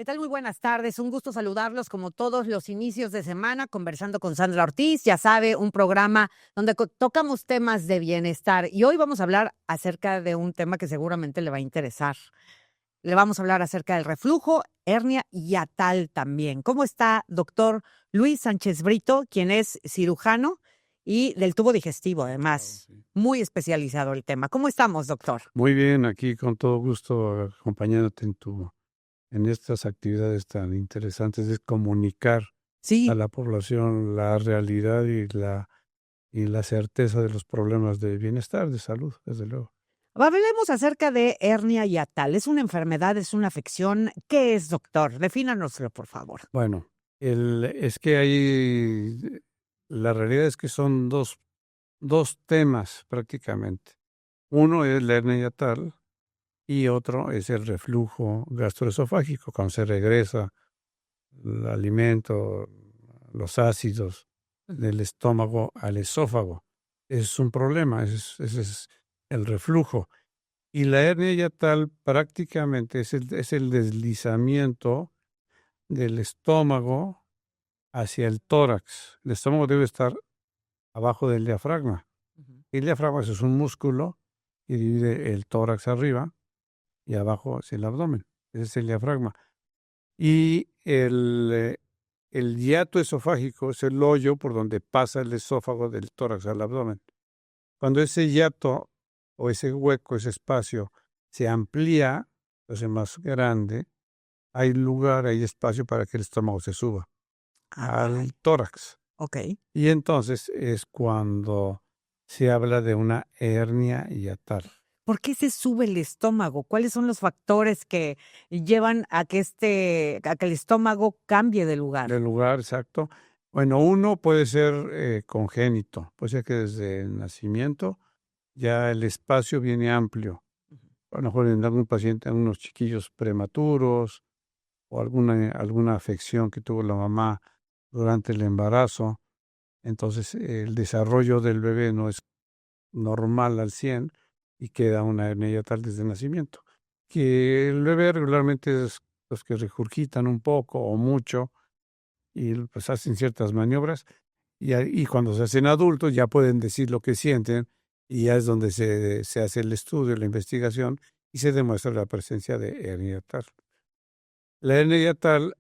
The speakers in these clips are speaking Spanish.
¿Qué tal? Muy buenas tardes. Un gusto saludarlos como todos los inicios de semana, conversando con Sandra Ortiz. Ya sabe, un programa donde tocamos temas de bienestar. Y hoy vamos a hablar acerca de un tema que seguramente le va a interesar. Le vamos a hablar acerca del reflujo, hernia y yatal también. ¿Cómo está, doctor Luis Sánchez Brito, quien es cirujano y del tubo digestivo, Claro, además? sí. Muy especializado el tema. ¿Cómo estamos, doctor? Muy bien, aquí con todo gusto acompañándote en estas actividades tan interesantes de comunicar a Sí. la población la realidad y la certeza de los problemas de bienestar, de salud, desde luego. Hablemos acerca de hernia yatal. ¿Es una enfermedad? ¿Es una afección? ¿Qué es, doctor? Defínanoslo, por favor. Bueno, es que la realidad es que son dos temas prácticamente. Uno es la hernia yatal y otro es el reflujo gastroesofágico, cuando se regresa el alimento, los ácidos del estómago al esófago. Es un problema, ese es el reflujo. Y la hernia yatal prácticamente es el deslizamiento del estómago hacia el tórax. El estómago debe estar abajo del diafragma. Ujú. El diafragma es un músculo que divide el tórax arriba y abajo es el abdomen. Ese es el diafragma. Y el hiato esofágico es el hoyo por donde pasa el esófago del tórax al abdomen. Cuando ese hiato o ese hueco, ese espacio, se amplía, se hace más grande, hay espacio para que el estómago se suba Ah, caray. al tórax. Ok. Y entonces es cuando se habla de una hernia hiatal. ¿Por qué se sube el estómago? ¿Cuáles son los factores que llevan a que a que el estómago cambie de lugar? Del lugar exacto. Bueno, uno puede ser congénito, puede ser que desde el nacimiento ya el espacio viene amplio. Ujú. A lo mejor en algún paciente, en unos chiquillos prematuros o alguna afección que tuvo la mamá durante el embarazo. Entonces el desarrollo del bebé no es normal al 100 y queda una hernia yatal desde el nacimiento. Que el bebé regularmente es los que regurgitan un poco o mucho y pues hacen ciertas maniobras y cuando se hacen adultos ya pueden decir lo que sienten y ya es donde se hace el estudio, la investigación y se demuestra la presencia de hernia yatal. La hernia yatal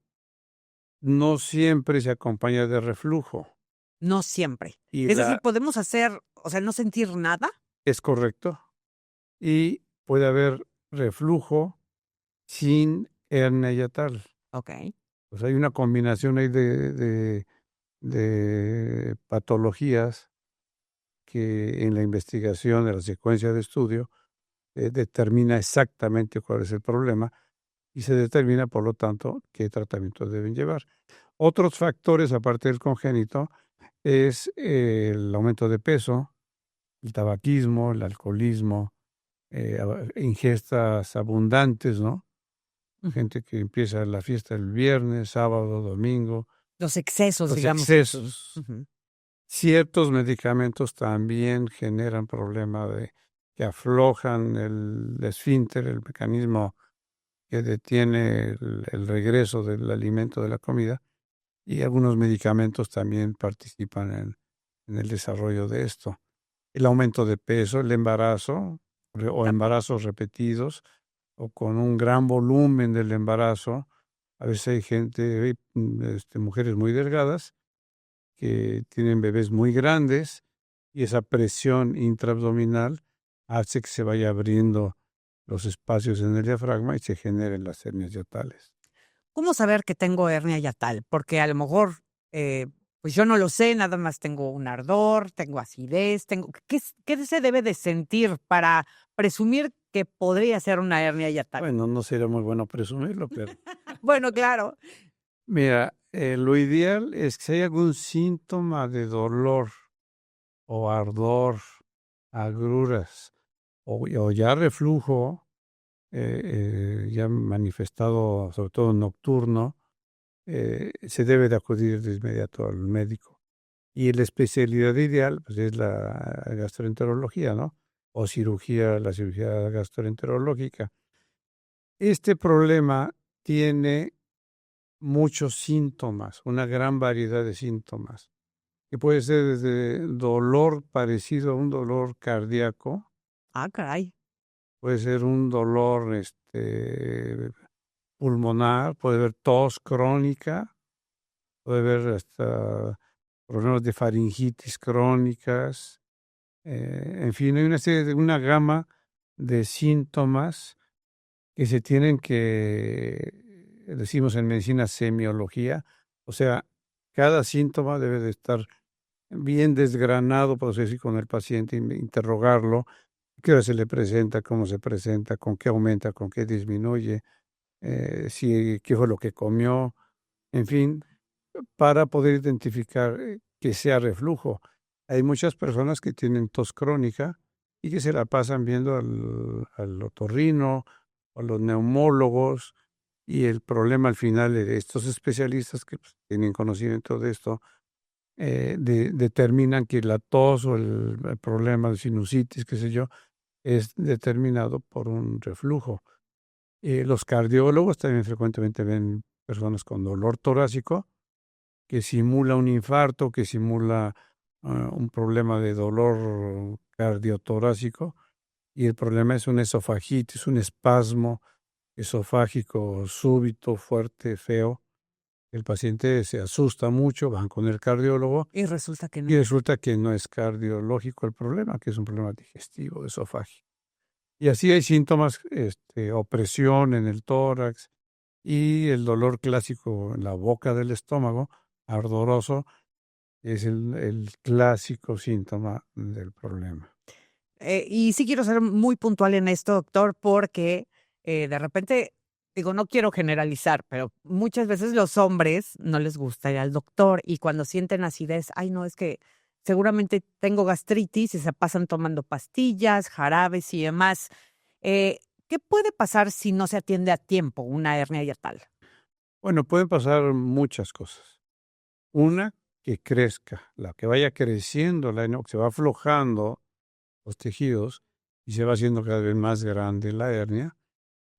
no siempre se acompaña de reflujo No siempre. y Es decir, podemos hacer, o sea, no sentir nada. es correcto y puede haber reflujo sin hernia yatal. Ok. Pues hay una combinación ahí de patologías que en la investigación de la secuencia de estudio determina exactamente cuál es el problema y se determina, por lo tanto, qué tratamientos deben llevar. Otros factores, aparte del congénito, es el aumento de peso, el tabaquismo, el alcoholismo, ingestas abundantes, ¿no? Ujú. Gente que empieza la fiesta el viernes, sábado, domingo, Los excesos, los digamos. excesos. Ujú. Ciertos medicamentos también generan problema de que aflojan el esfínter, el mecanismo que detiene el regreso del alimento de la comida, y algunos medicamentos también participan en el desarrollo de esto. El aumento de peso, el embarazo o embarazos repetidos o con un gran volumen del embarazo. A veces hay gente, mujeres muy delgadas que tienen bebés muy grandes y esa presión intraabdominal hace que se vaya abriendo los espacios en el diafragma y se generen las hernias yatal. ¿Cómo saber que tengo hernia yatal? Porque a lo mejor, eh, pues yo no lo sé, nada más tengo un ardor, tengo acidez, ¿qué se debe de sentir para presumir que podría ser una hernia yatal? Bueno, no sería muy bueno presumirlo, pero Bueno, claro. mira, lo ideal es que si hay algún síntoma de dolor o ardor, agruras o ya reflujo, ya manifestado sobre todo nocturno, se debe de acudir de inmediato al médico. Y la especialidad ideal, pues, es la gastroenterología, ¿no? O la cirugía gastroenterológica. Este problema tiene muchos síntomas, una gran variedad de síntomas, que puede ser desde dolor parecido a un dolor cardíaco, Ah, caray. puede ser un dolor pulmonar, puede haber tos crónica, puede haber hasta problemas de faringitis crónicas, en fin, hay una gama de síntomas que se tienen que, decimos en medicina, semiología, o sea, cada síntoma debe de estar bien desgranado, por así decir, con el paciente, interrogarlo, qué hora se le presenta, cómo se presenta, con qué aumenta, con qué disminuye, qué fue lo que comió, en fin, para poder identificar que sea reflujo. Hay muchas personas que tienen tos crónica y que se la pasan viendo al otorrino o a los neumólogos, y el problema al final de estos especialistas que pues, tienen conocimiento de esto, determinan que la tos o el problema de sinusitis, qué sé yo, es determinado por un reflujo. Los cardiólogos también frecuentemente ven personas con dolor torácico que simula un infarto, que simula un problema de dolor cardiotorácico, y el problema es una esofagitis, un espasmo esofágico súbito, fuerte, feo. El paciente se asusta mucho, van con el cardiólogo Y resulta que no. y resulta que no es cardiológico el problema, que es un problema digestivo, esofágico. Y así hay síntomas, opresión en el tórax y el dolor clásico en la boca del estómago, ardoroso, es el clásico síntoma del problema. Y sí quiero ser muy puntual en esto, doctor, porque de repente, digo, no quiero generalizar, pero muchas veces los hombres no les gusta ir al doctor y cuando sienten acidez, ay, no, es que seguramente tengo gastritis y se pasan tomando pastillas, jarabes y demás. Eh, ¿Qué puede pasar si no se atiende a tiempo una hernia yatal? Bueno, pueden pasar muchas cosas. Una, que crezca, la que vaya creciendo, que se va aflojando los tejidos y se va haciendo cada vez más grande la hernia,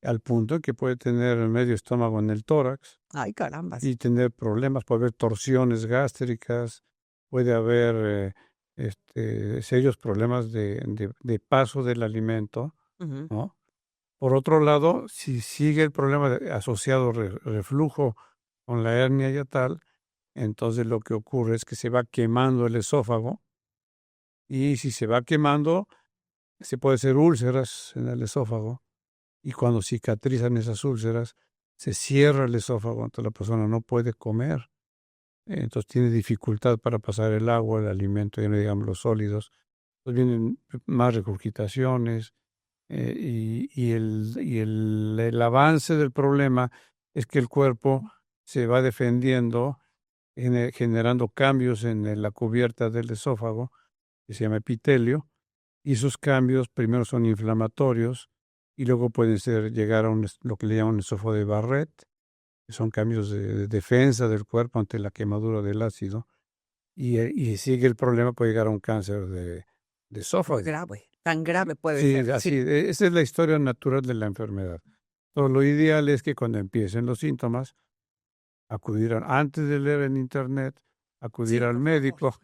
al punto que puede tener medio estómago en el tórax Ay, carambas. y tener problemas, puede haber torsiones gástricas, puede haber serios problemas de paso del alimento, Ujú. ¿no? Por otro lado, si sigue el problema asociado reflujo con la hernia yatal, entonces lo que ocurre es que se va quemando el esófago, y si se va quemando, se puede hacer úlceras en el esófago, y cuando cicatrizan esas úlceras, se cierra el esófago, entonces la persona no puede comer, entonces tiene dificultad para pasar el agua, el alimento, ya no digamos los sólidos, entonces vienen más regurgitaciones, el avance del problema es que el cuerpo se va defendiendo, generando cambios en la cubierta del esófago, que se llama epitelio, y esos cambios primero son inflamatorios y luego pueden llegar a lo que le llaman esófago de Barrett, que son cambios de defensa del cuerpo ante la quemadura del ácido, y sigue el problema, puede llegar a un cáncer de esófago. Tan grave puede Sí, ser. Sí. así, esa es la historia natural de la enfermedad. Entonces, lo ideal es que cuando empiecen los síntomas, antes de leer en internet, acudir Sí, al por favor. médico.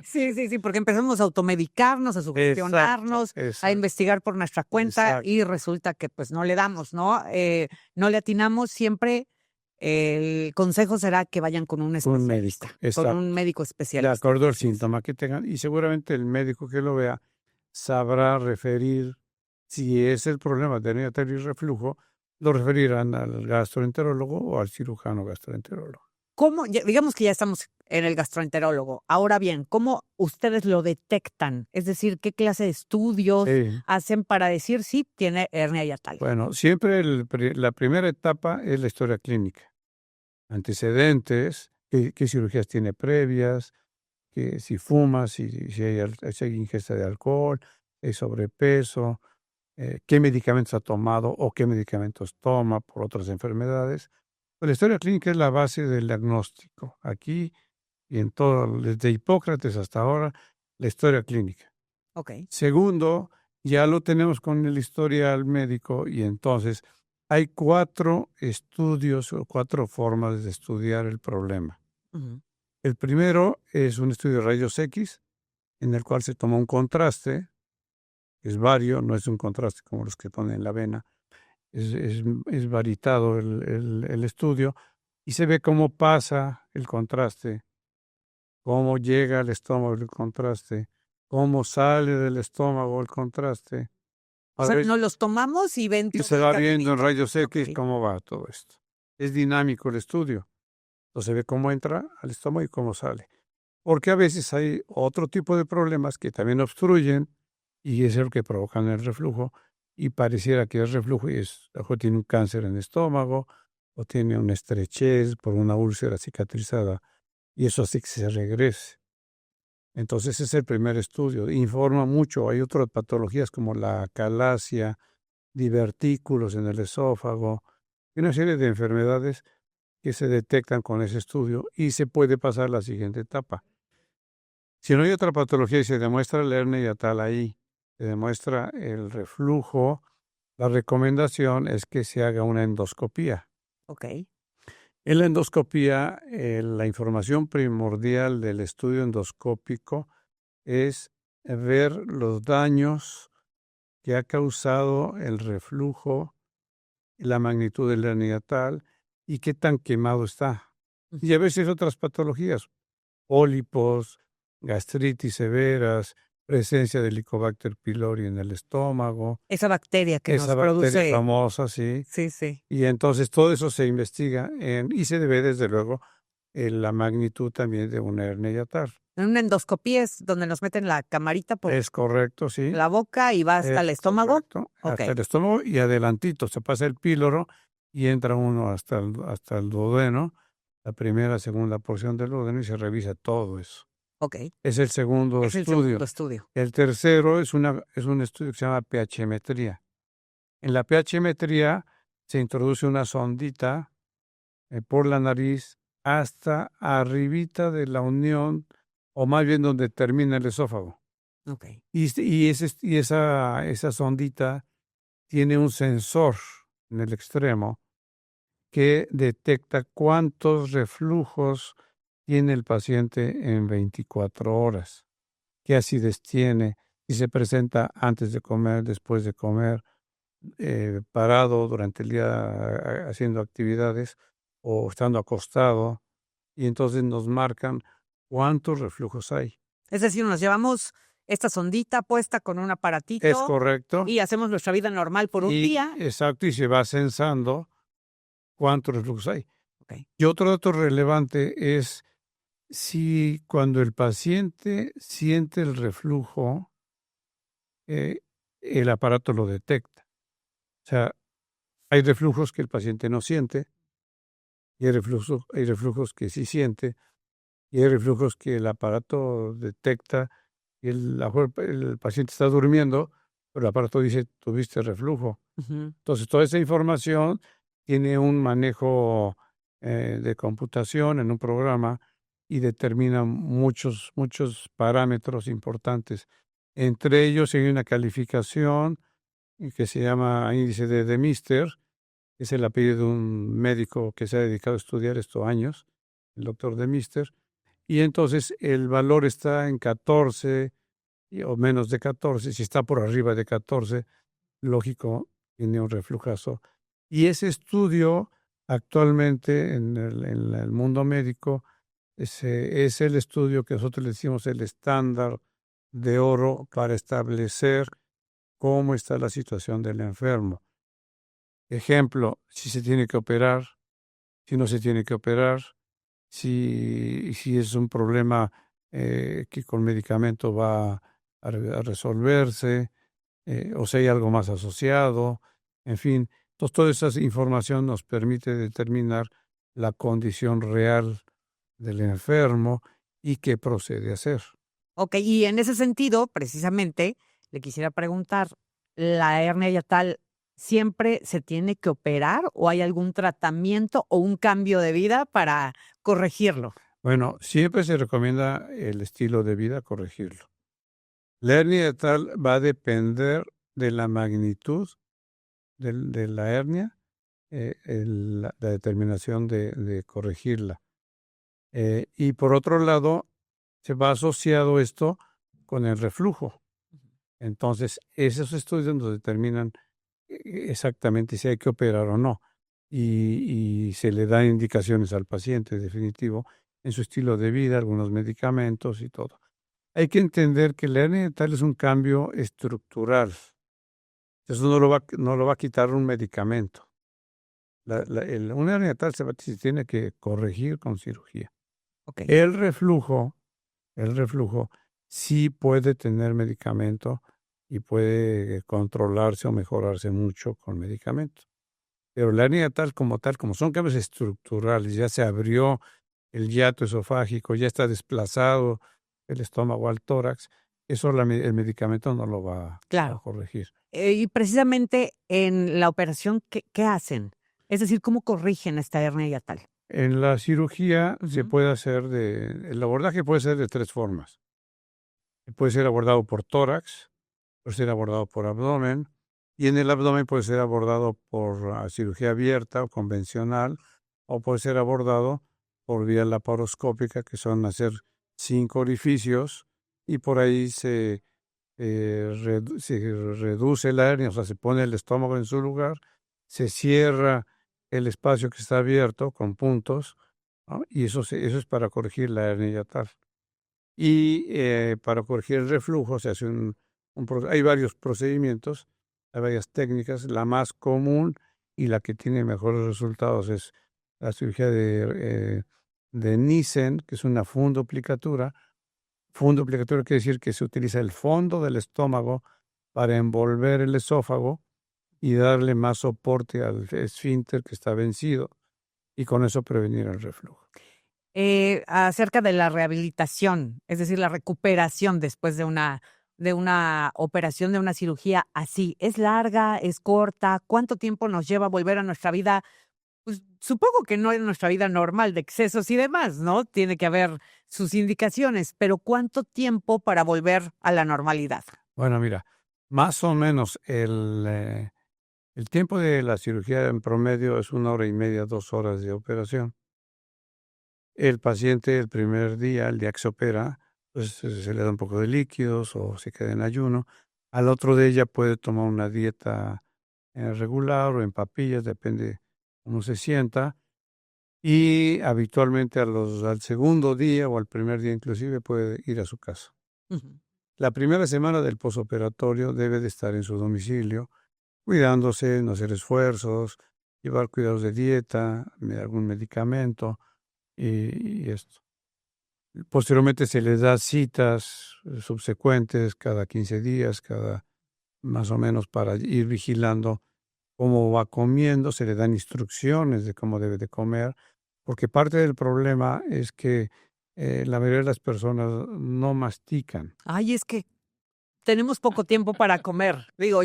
Sí, sí, sí, porque empezamos a automedicarnos, a sugestionarnos, a Exacto, investigar por nuestra cuenta exacto. y resulta que pues no le damos, ¿no? No le atinamos. Siempre el consejo será que vayan con un Un médico, especialista, con exacto. un médico De especialista. acuerdo al Así es. síntoma que tengan, y seguramente el médico que lo vea sabrá referir, si es el problema de hernia yatal y reflujo, lo referirán al gastroenterólogo o al cirujano gastroenterólogo. ¿Cómo? Digamos que ya estamos en el gastroenterólogo. Ahora bien, ¿cómo ustedes lo detectan? Es decir, ¿qué clase de estudios Sí. hacen para decir si tiene hernia yatal? Bueno, siempre la primera etapa es la historia clínica. Antecedentes, qué cirugías tiene previas, que si fuma, si hay ingesta de alcohol, hay sobrepeso, qué medicamentos ha tomado o qué medicamentos toma por otras enfermedades. Pues la historia clínica es la base del diagnóstico. Aquí y en todo, desde Hipócrates hasta ahora, la historia clínica. Ok. Segundo, ya lo tenemos con el historial médico y entonces Hay 4 estudios o 4 formas de estudiar el problema. Ujú. El primero es un estudio de rayos X, en el cual se toma un contraste, es vario, no es un contraste como los que ponen en la vena, es varitado el estudio, y se ve cómo pasa el contraste, cómo llega al estómago el contraste, cómo sale del estómago el contraste. O sea, nos los tomamos y ven Y todo se el va viendo en caminito. rayos X Ok. cómo va todo esto. Es dinámico el estudio. Entonces se ve cómo entra al estómago y cómo sale. Porque a veces hay otro tipo de problemas que también obstruyen y es el que provocan el reflujo. Y pareciera que es reflujo y es, a lo mejor tiene un cáncer en el estómago o tiene una estrechez por una úlcera cicatrizada y eso hace que se regrese. Entonces ese es el primer estudio. Informa mucho. Hay otras patologías como la acalasia, divertículos en el esófago y una serie de enfermedades que se detectan con ese estudio y se puede pasar a la siguiente etapa. Si no hay otra patología y se demuestra la hernia hiatal ahí, se demuestra el reflujo, la recomendación es que se haga una endoscopía. Ok. En la endoscopía, la información primordial del estudio endoscópico es ver los daños que ha causado el reflujo, la magnitud de la hernia hiatal y qué tan quemado está. Y a veces otras patologías, pólipos, gastritis severas, presencia de Helicobacter pylori en el estómago, Esa bacteria que esa nos bacteria produce. famosa, sí. Sí, sí. Y entonces todo eso se investiga y se ve desde luego la magnitud también de una hernia hiatal. En una endoscopía es donde nos meten la camarita por Es correcto, sí. la boca y va hasta el Es estómago. correcto. Ok. Hasta el estómago y adelantito se pasa el píloro y entra uno hasta el duodeno, la primera, segunda porción del duodeno y se revisa todo eso. Ok. Es el segundo Es el estudio. segundo estudio. El tercero es un estudio que se llama pHmetría. En la pHmetría se introduce una sondita por la nariz hasta arribita de la unión, o más bien donde termina el esófago. Ok. Y esa sondita tiene un sensor en el extremo que detecta cuántos reflujos tiene el paciente en 24 horas, qué acidez tiene, si se presenta antes de comer, después de comer, parado durante el día haciendo actividades o estando acostado, y entonces nos marcan cuántos reflujos hay. Es decir, nos llevamos esta sondita puesta con un Es aparatito correcto. y hacemos nuestra vida normal por un día. Exacto, y se va censando cuántos reflujos hay. Ok. Y otro dato relevante es si cuando el paciente siente el reflujo, el aparato lo detecta. O sea, hay reflujos que el paciente no siente, y hay reflujos que sí siente, y hay reflujos que el aparato detecta, y a lo mejor el paciente está durmiendo, pero el aparato dice, tuviste reflujo. Ujú. Entonces, toda esa información tiene un manejo de computación en un programa y determina muchos parámetros importantes. Entre ellos hay una calificación que se llama índice de Mister, que es el apellido de un médico que se ha dedicado a estudiar estos años, el doctor de Mister, y entonces el valor está en 14 o menos de 14. Si está por arriba de 14, lógico, tiene un reflujazo. Y ese estudio actualmente en el mundo médico es el estudio que nosotros le decimos el estándar de oro para establecer cómo está la situación del enfermo. Ejemplo, si se tiene que operar, si no se tiene que operar, si es un problema que con medicamento va a resolverse, o si hay algo más asociado, en fin. Entonces, toda esa información nos permite determinar la condición real del enfermo y qué procede a hacer. Ok, y en ese sentido, precisamente, le quisiera preguntar, ¿la hernia hiatal siempre se tiene que operar o hay algún tratamiento o un cambio de vida para corregirlo? Bueno, siempre se recomienda el estilo de vida, corregirlo. La hernia hiatal va a depender de la magnitud de la hernia la determinación de corregirla. Y por otro lado, se va asociado esto con el reflujo. Entonces, esos estudios nos determinan exactamente si hay que operar o no. Y se le dan indicaciones al paciente, definitivo, en su estilo de vida, algunos medicamentos y todo. Hay que entender que la hernia dental es un cambio estructural. Eso no lo va a quitar un medicamento. Una hernia dental se tiene que corregir con cirugía. Ok. El reflujo sí puede tener medicamento y puede controlarse o mejorarse mucho con medicamentos. Pero la hernia tal, como son cambios estructurales, ya se abrió el hiato esofágico, ya está desplazado el estómago al tórax, eso el medicamento no lo va a Claro. corregir. Y precisamente en la operación, ¿qué hacen? Es decir, ¿cómo corrigen esta hernia hiatal? En la cirugía se Ujú. puede hacer el abordaje puede ser de 3 formas. Puede ser abordado por tórax, puede ser abordado por abdomen, y en el abdomen puede ser abordado por cirugía abierta o convencional, o puede ser abordado por vía laparoscópica, que son hacer 5 orificios, y por ahí se reduce la hernia, o sea, se pone el estómago en su lugar, se cierra el espacio que está abierto con puntos, ¿no? Y eso es para corregir la hernia yatal. Y para corregir el reflujo se hace hay varios procedimientos, hay varias técnicas. La más común y la que tiene mejores resultados es la cirugía de Nissen, que es una fundoplicatura. Fundoplicatura quiere decir que se utiliza el fondo del estómago para envolver el esófago y darle más soporte al esfínter que está vencido y con eso prevenir el reflujo. Acerca de la rehabilitación, es decir, la recuperación después de una operación, de una cirugía así, ¿es larga, es corta? ¿Cuánto tiempo nos lleva a volver a nuestra vida? Pues supongo que no es nuestra vida normal de excesos y demás, ¿no? Tiene que haber sus indicaciones, pero ¿cuánto tiempo para volver a la normalidad? Bueno, mira, más o menos el tiempo de la cirugía en promedio es 1 hora y media, 2 horas de operación. El paciente el primer día, el día que se opera, pues se le da un poco de líquidos o se queda en ayuno. Al otro día ya puede tomar una dieta regular o en papillas, depende cómo se sienta. Y habitualmente al segundo día o al primer día inclusive puede ir a su casa. Ujú. La primera semana del posoperatorio debe de estar en su domicilio, cuidándose, no hacer esfuerzos, llevar cuidados de dieta, algún medicamento y esto. Posteriormente se les da citas subsecuentes cada 15 días, cada más o menos para ir vigilando cómo va comiendo, se le dan instrucciones de cómo debe de comer, porque parte del problema es que la mayoría de las personas no mastican. Ay, es que tenemos poco tiempo para comer. Digo,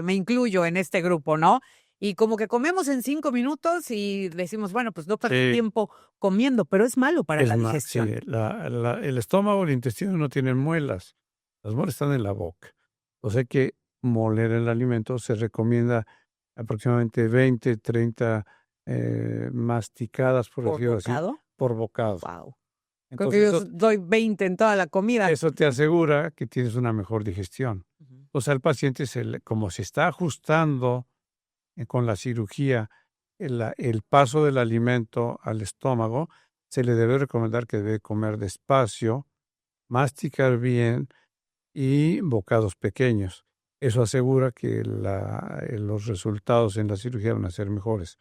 me incluyo en este grupo, ¿no? Y como que comemos en 5 minutos y decimos, bueno, pues no perdí Sí. tiempo comiendo, pero es malo para Es la más, sí, digestión. el estómago, el intestino no tienen muelas, las muelas están en la boca. Entonces hay que moler el alimento, se recomienda aproximadamente 20, 30 masticadas, por ¿Por decirlo así, bocado? por bocado. Wow. Creo que Entonces doy 20 en toda la comida. eso te asegura que tienes una mejor digestión. Ujú. O sea, al paciente, como se está ajustando con la cirugía el paso del alimento al estómago, se le debe recomendar que debe comer despacio, masticar bien y bocados pequeños. Eso asegura que los resultados en la cirugía van a ser mejores.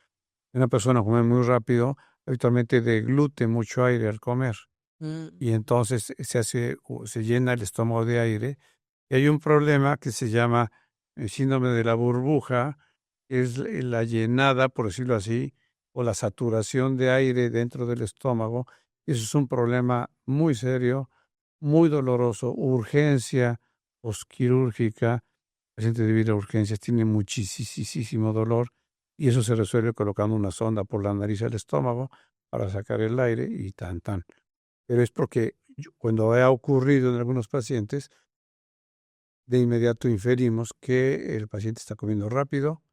Una persona come muy rápido, habitualmente deglute mucho aire al comer Mm. y entonces se llena el estómago de aire. Y hay un problema que se llama el síndrome de la burbuja, que es la llenada, por decirlo así, o la saturación de aire dentro del estómago. Eso es un problema muy serio, muy doloroso, urgencia posquirúrgica. El paciente debe ir a urgencias, tiene muchísimo dolor y eso se resuelve colocando una sonda por la nariz al estómago para sacar el aire y tan tan. Pero es porque cuando ha ocurrido en algunos pacientes, de inmediato inferimos que el paciente está comiendo rápido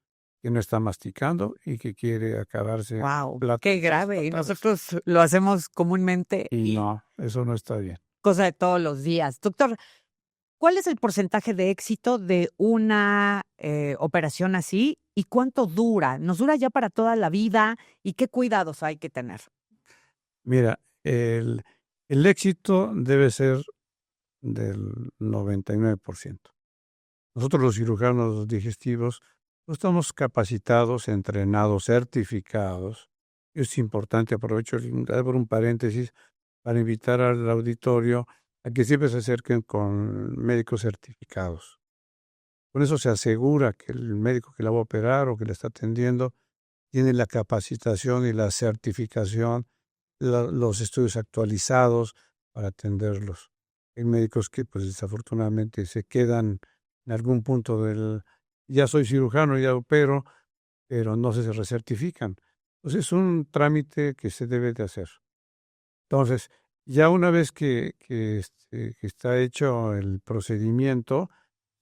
que no está masticando y que quiere acabarse Wow, platos qué grave. Y patadas. nosotros lo hacemos comúnmente Y y no, eso no está bien. cosa de todos los días. Doctor, ¿cuál es el porcentaje de éxito de una operación así y cuánto dura? ¿Nos dura ya para toda la vida y qué cuidados hay que tener? Mira, el éxito debe ser del 99%. Nosotros los cirujanos digestivos no estamos capacitados, entrenados, certificados. Es importante, aprovecho abro un paréntesis para invitar al auditorio a que siempre se acerquen con médicos certificados. Con eso se asegura que el médico que la va a operar o que la está atendiendo tiene la capacitación y la certificación, los estudios actualizados para atenderlos. Hay médicos que, pues, desafortunadamente se quedan en algún punto ya soy cirujano, ya opero, pero no se recertifican. Entonces, es un trámite que se debe de hacer. Entonces, ya una vez que está hecho el procedimiento,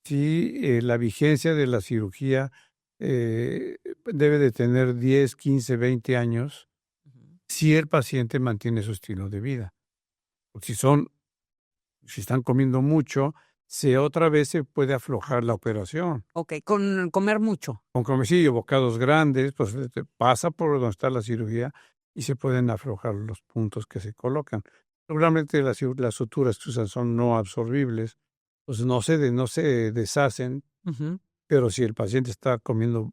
sí, la vigencia de la cirugía debe de tener 10, 15, 20 años si el paciente mantiene su estilo de vida. Porque si están comiendo mucho, otra vez se puede aflojar la operación. Ok, con comer mucho. Con comecillo, bocados grandes, pues pasa por donde está la cirugía y se pueden aflojar los puntos que se colocan. Regularmente las suturas que usan son no absorbibles, pues no se deshacen, pero si el paciente está comiendo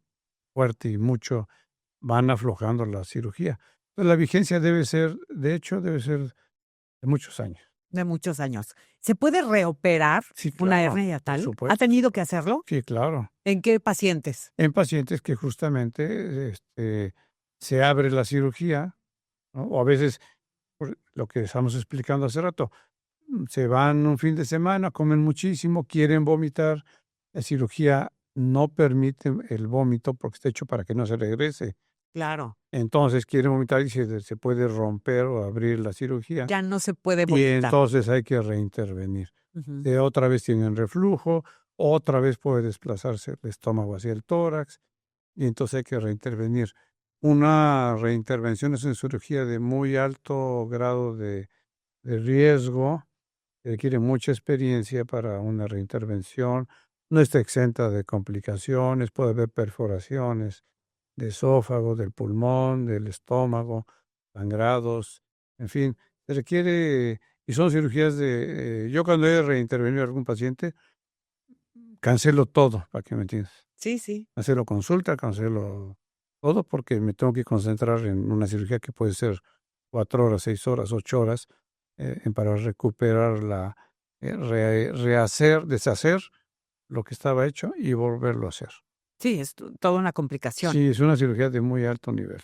fuerte y mucho, van aflojando la cirugía. Entonces, la vigencia debe ser de muchos años. De muchos años. ¿Se puede reoperar Sí, una claro, hernia por tal? ¿Ha supuesto. tenido que hacerlo? Sí, claro. ¿En qué pacientes? En pacientes que justamente se abre la cirugía, ¿no? O a veces, por lo que estamos explicando hace rato, se van un fin de semana, comen muchísimo, quieren vomitar. La cirugía no permite el vómito porque está hecho para que no se regrese. Claro, Entonces quieren vomitar y se puede romper o abrir la cirugía. ya no se puede Y vomitar. entonces hay que reintervenir. Ujú. Otra vez tienen reflujo, otra vez puede desplazarse el estómago hacia el tórax y entonces hay que reintervenir. Una reintervención es una cirugía de muy alto grado de riesgo, que requiere mucha experiencia para una reintervención, no está exenta de complicaciones, puede haber perforaciones de esófago, del pulmón, del estómago, sangrados, en fin, se requiere, y son cirugías yo cuando he reintervenido a algún paciente, cancelo todo, para que me entiendas. Sí, sí. Cancelo consulta, cancelo todo, porque me tengo que concentrar en una cirugía que puede ser 4 horas, 6 horas, 8 horas, para recuperar rehacer, deshacer lo que estaba hecho y volverlo a hacer. Sí, es toda una complicación. Sí, es una cirugía de muy alto nivel.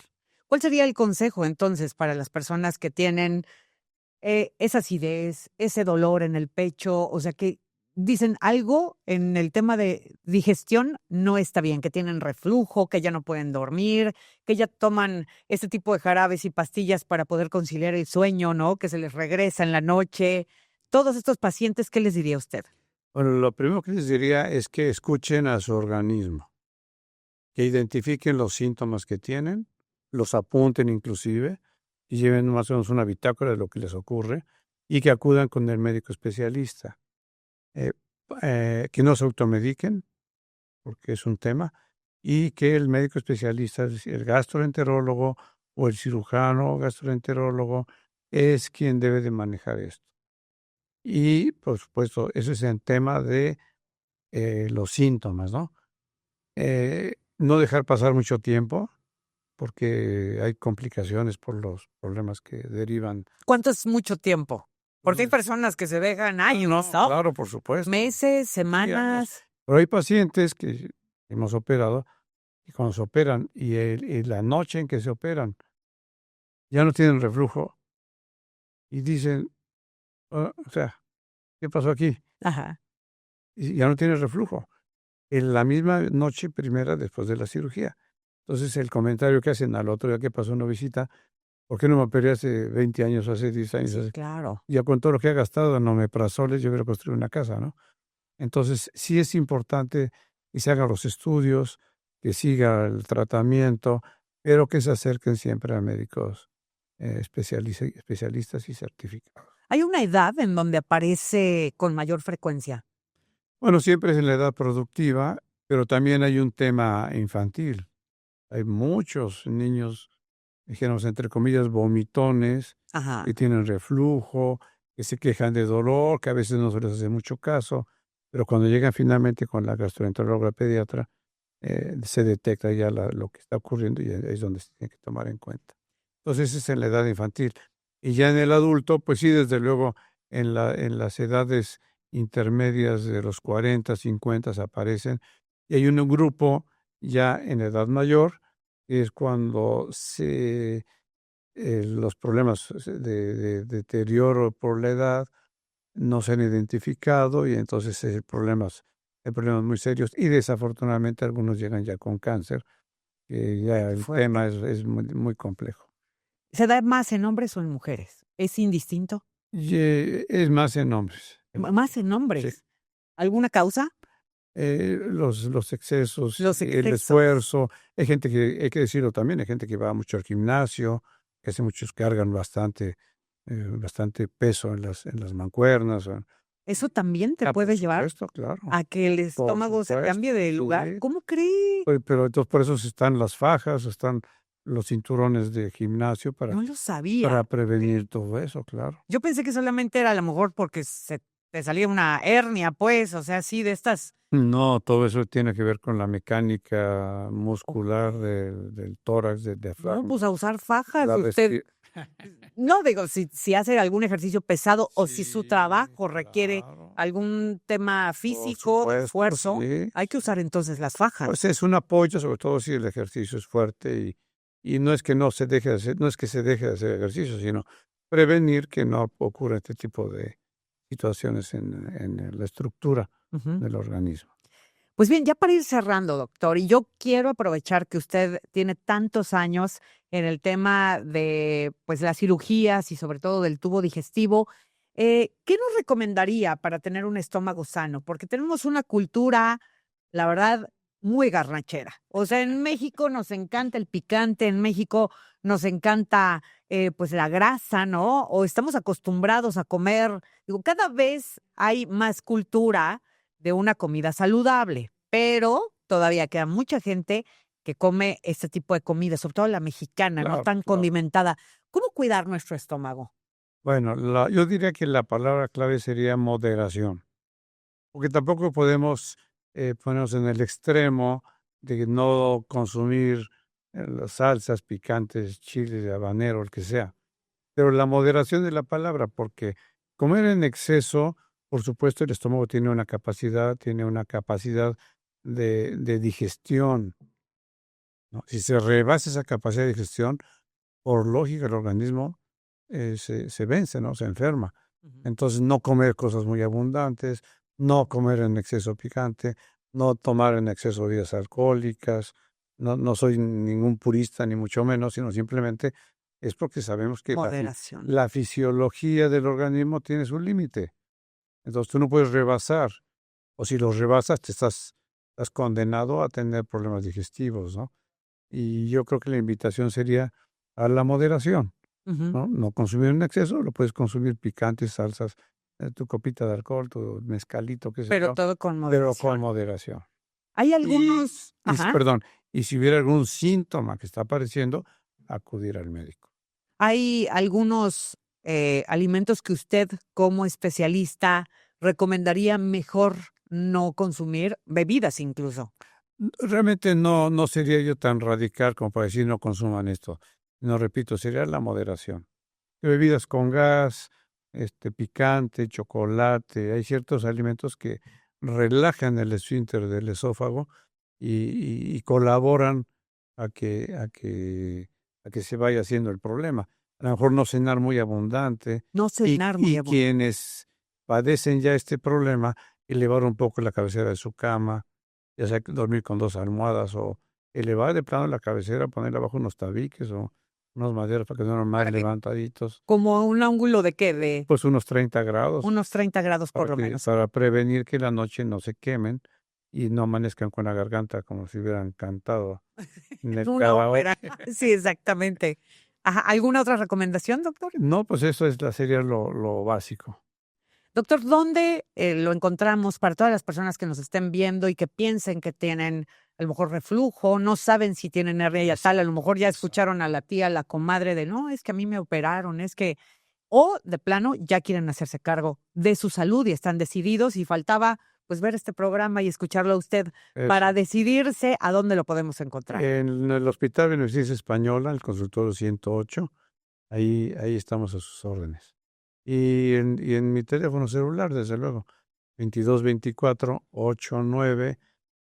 ¿Cuál sería el consejo entonces para las personas que tienen esa acidez, ese dolor en el pecho? O sea, que dicen algo en el tema de digestión no está bien, que tienen reflujo, que ya no pueden dormir, que ya toman este tipo de jarabes y pastillas para poder conciliar el sueño, ¿no? Que se les regresa en la noche. Todos estos pacientes, ¿qué les diría usted? Bueno, lo primero que les diría es que escuchen a su organismo, que identifiquen los síntomas que tienen, los apunten inclusive, y lleven más o menos una bitácora de lo que les ocurre, y que acudan con el médico especialista. Que no se automediquen, porque es un tema, y que el médico especialista, es decir, el gastroenterólogo o el cirujano gastroenterólogo, es quien debe de manejar esto. Y, por supuesto, eso es el tema de los síntomas, ¿no? No dejar pasar mucho tiempo, porque hay complicaciones por los problemas que derivan. ¿Cuánto es mucho tiempo? Porque hay personas que se dejan años, ¿no? Claro, por supuesto. Meses, Sí, años. semanas. Pero hay pacientes que hemos operado y cuando se operan y la noche en que se operan ya no tienen reflujo y dicen, o sea, ¿qué pasó aquí? Ajá. Y ya no tiene reflujo. En la misma noche primera después de la cirugía. Entonces el comentario que hacen al otro día que pasó una visita, ¿por qué no me operé hace 20 años o hace 10 años? Sí, claro. Ya con todo lo que ha gastado en omeprazoles, yo hubiera construido una casa, ¿no? Entonces sí es importante que se hagan los estudios, que siga el tratamiento, pero que se acerquen siempre a médicos especialistas y certificados. ¿Hay una edad en donde aparece con mayor frecuencia? Bueno, siempre es en la edad productiva, pero también hay un tema infantil. Hay muchos niños, dijéramos, entre comillas, vomitones, Ajá. que tienen reflujo, que se quejan de dolor, que a veces no se les hace mucho caso, pero cuando llegan finalmente con la gastroenteróloga pediatra, se detecta ya lo que está ocurriendo y es donde se tiene que tomar en cuenta. Entonces, esa es en la edad infantil. Y ya en el adulto, pues sí, desde luego, en las edades intermedias de los 40, 50 aparecen, y hay un grupo ya en edad mayor, que es cuando los problemas de deterioro por la edad no se han identificado y entonces hay problemas muy serios y desafortunadamente algunos llegan ya con cáncer, que ya Qué el fuerte. tema es muy, muy complejo. ¿Se da más en hombres o en mujeres? ¿Es indistinto? Y, es más en hombres. Más en Sí. hombres. ¿Alguna causa? Los excesos, Los el excesos. esfuerzo. Hay gente que, hay que decirlo también, hay gente que va mucho al gimnasio, que hace muchos cargan bastante peso en las mancuernas. ¿Eso también te Por puede llevar supuesto, claro. a que el Por estómago se supuesto, cambie de lugar? sí. ¿Cómo cree? Pero entonces por eso están las fajas, están los cinturones de gimnasio No lo para sabía. prevenir todo eso, claro. Yo pensé que solamente era a lo mejor porque se te salía una hernia, pues, o sea, así de estas. No, todo eso tiene que ver con la mecánica muscular Okey. del tórax, del No, diafragma, pues a usar fajas. la Usted, respi no digo, si hace algún ejercicio pesado o si su Sí, trabajo requiere claro, algún tema por físico de supuesto, esfuerzo, sí. hay que usar entonces las fajas. Pues es un apoyo, sobre todo si el ejercicio es fuerte y no es que no se deje de hacer, no es que se deje de hacer ejercicio, sino prevenir que no ocurra este tipo de situaciones en la estructura Ujú. del organismo. Pues bien, ya para ir cerrando, doctor, y yo quiero aprovechar que usted tiene tantos años en el tema de, pues, las cirugías y sobre todo del tubo digestivo, ¿qué nos recomendaría para tener un estómago sano? Porque tenemos una cultura, la verdad, muy garnachera. O sea, en México nos encanta el picante, en México nos encanta, pues, la grasa, ¿no? O estamos acostumbrados a comer, digo, cada vez hay más cultura de una comida saludable, pero todavía queda mucha gente que come este tipo de comida, sobre todo la mexicana, no Claro, tan claro. condimentada. ¿Cómo cuidar nuestro estómago? Bueno, yo diría que la palabra clave sería moderación, porque tampoco podemos ponernos en el extremo de no consumir las salsas picantes, chiles, habanero, el que sea. Pero la moderación de la palabra, porque comer en exceso, por supuesto, el estómago tiene una capacidad de digestión, ¿no? Si se rebasa esa capacidad de digestión, por lógica, el organismo se vence, ¿no? Se enferma. Ujú. Entonces, no comer cosas muy abundantes, no comer en exceso picante, no tomar en exceso bebidas alcohólicas. No soy ningún purista, ni mucho menos, sino simplemente es porque sabemos que Moderación. la fisiología del organismo tiene su límite. Entonces, tú no puedes rebasar, o si los rebasas, estás condenado a tener problemas digestivos, ¿no? Y yo creo que la invitación sería a la moderación. Ujú. ¿No? No consumir en exceso, lo puedes consumir picantes, salsas, tu copita de alcohol, tu mezcalito, qué sé Pero yo, todo con pero con moderación. moderación. Hay Y algunos, ajá, perdón, y si hubiera algún síntoma que está apareciendo, acudir al médico. hay algunos, alimentos que usted, como especialista, recomendaría mejor no consumir, bebidas incluso. Realmente no sería yo tan radical como para decir no consuman esto. No, repito, sería la moderación. Bebidas con gas, picante, chocolate, hay ciertos alimentos que relajan el esfínter del esófago y colaboran a que se vaya haciendo el problema. A lo mejor no cenar muy abundante No cenar muy y abundante. quienes padecen ya este problema, elevar un poco la cabecera de su cama, ya sea que dormir con 2 almohadas o elevar de plano la cabecera, ponerle abajo unos tabiques o unas maderas para que duerman más ¿Para qué? levantaditos, ¿Como un ángulo de qué? De pues unos 30 grados unos 30 grados por lo menos. para prevenir que la noche no se quemen y no amanezcan con la garganta como si hubieran cantado en el Una ópera. karaoke. Sí, exactamente. Ajá, ¿alguna otra recomendación, doctor? No, pues eso sería lo básico. Doctor, ¿dónde lo encontramos para todas las personas que nos estén viendo y que piensen que tienen a lo mejor reflujo, no saben si tienen hernia yatal, a lo mejor ya escucharon a la tía, a la comadre de no, es que a mí me operaron, es que, o de plano ya quieren hacerse cargo de su salud y están decididos y faltaba pues ver este programa y escucharlo a usted para Eso. decidirse a dónde lo podemos encontrar? En el Hospital Beneficencia Española, el consultorio 108, ahí estamos a sus órdenes. Y en mi teléfono celular, desde luego,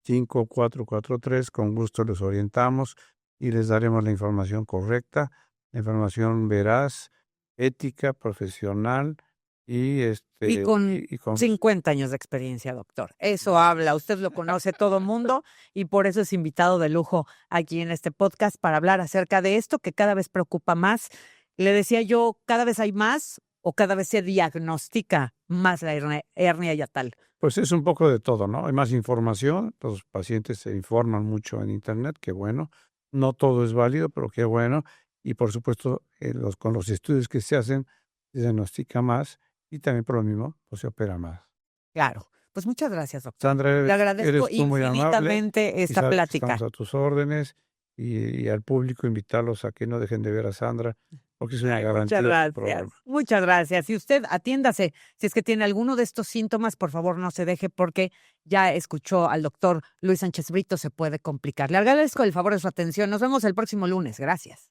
2224-89-5443, con gusto les orientamos y les daremos la información correcta, la información veraz, ética, profesional y Y con y con 50 años de experiencia, doctor. Eso habla, usted lo conoce todo mundo y por eso es invitado de lujo aquí en este podcast para hablar acerca de esto que cada vez preocupa más. Le decía yo, cada vez hay más o cada vez se diagnostica más la hernia yatal. Pues es un poco de todo, ¿no? Hay más información, los pacientes se informan mucho en Internet, qué bueno. No todo es válido, pero qué bueno. Y por supuesto, con los estudios que se hacen, se diagnostica más y también por lo mismo, pues se opera más. Claro. Pues muchas gracias, doctor. Sandra, Le agradezco eres tú muy amable infinitamente y esta sabes que plática. estamos a tus órdenes y al público invitarlos a que no dejen de ver a Sandra, porque es una garantía Muchas de su gracias, programa. muchas gracias. Y usted atiéndase, si es que tiene alguno de estos síntomas, por favor no se deje porque ya escuchó al doctor Luis Sánchez Brito, se puede complicar. Le agradezco el favor de su atención. Nos vemos el próximo lunes. Gracias.